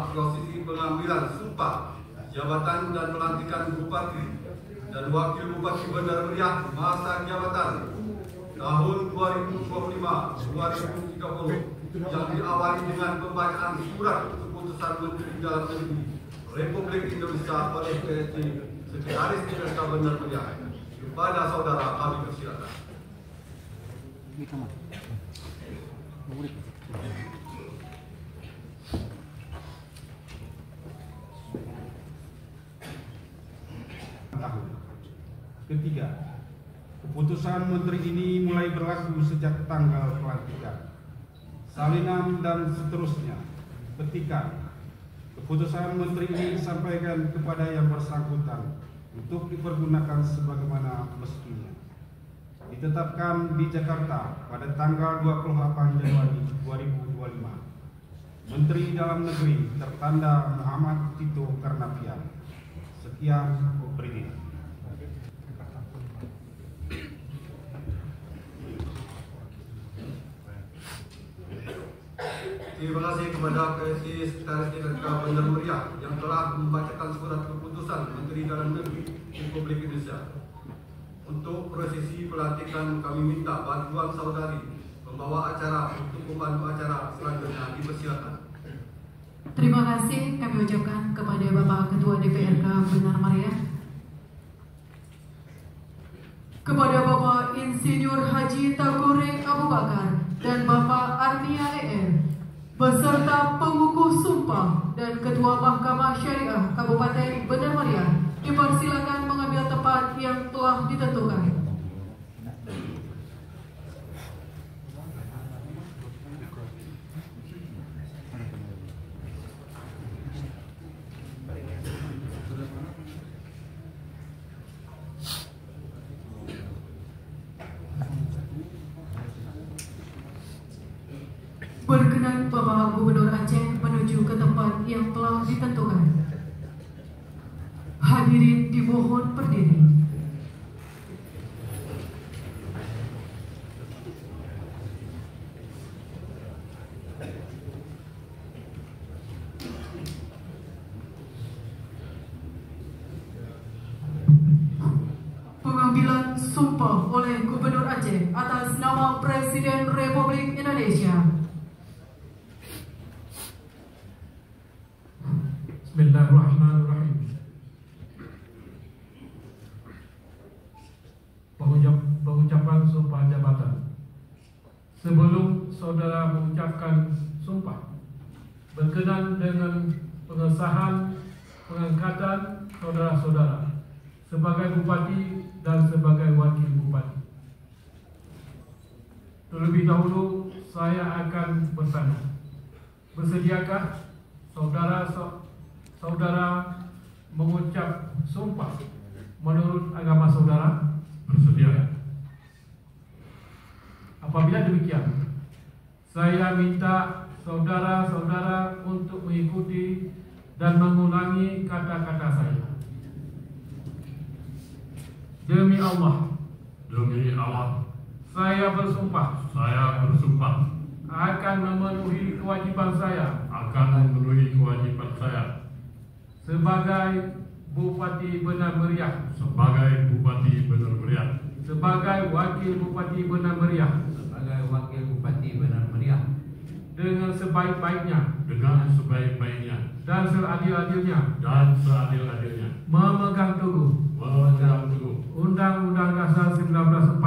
prosesi pengambilan sumpah jabatan dan pelantikan Bupati dan Wakil Bupati Bandar Meriah masa jabatan tahun 2025-2030 yang diawali dengan pembacaan surat keputusan Menteri Dalam Negeri Republik Indonesia oleh PSC Sekretaris Desa Bandar Meriah. Kepada saudara kami persilakan. Ketiga, keputusan Menteri ini mulai berlaku sejak tanggal pelantikan, salinan dan seterusnya. Ketika keputusan Menteri ini disampaikan kepada yang bersangkutan untuk dipergunakan sebagaimana mestinya. Ditetapkan di Jakarta pada tanggal 28 Januari 2025. Menteri Dalam Negeri tertanda Muhammad Tito Karnavian. Sekian, berikan. Terima kasih kepada PSC Sekretaris Desa Bandar Meriah yang telah membacakan surat keputusan Menteri Dalam Negeri Republik Indonesia. Untuk prosesi pelantikan kami minta bantuan saudari pembawa acara untuk membantu acara selanjutnya, dipersilakan. Terima kasih kami ucapkan kepada Bapak Ketua DPRK Bandar Meriah, kepada Bapak Insinyur Haji Tagore Abu Bakar dan Bapak Arnia ER, beserta pengukuh sumpah dan Ketua Mahkamah Syariah Kabupaten Bandar Meriah, dipersilakan mengambil tempat yang telah ditentukan. Berkenan Bapak Gubernur Aceh menuju ke tempat yang telah ditentukan. Hadirin dimohon berdiri. Pengambilan sumpah oleh Gubernur Aceh atas nama Presiden Republik Indonesia. Bismillahirrahmanirrahim. Pengucapan sumpah jabatan. Sebelum saudara mengucapkan sumpah, berkenan dengan pengesahan pengangkatan saudara-saudara sebagai bupati dan sebagai wakil bupati. Terlebih dahulu saya akan bertanya, bersediakah saudara mengucap sumpah menurut agama saudara? Bersedia. Apabila demikian, saya minta saudara-saudara untuk mengikuti dan mengulangi kata-kata saya. Demi Allah. Demi Allah. Saya bersumpah akan memenuhi kewajiban saya sebagai Bupati Bandar Meriah, sebagai Wakil Bupati Bandar Meriah, dengan sebaik-baiknya dan seadil-adilnya memegang teguh Undang-Undang Dasar 1945,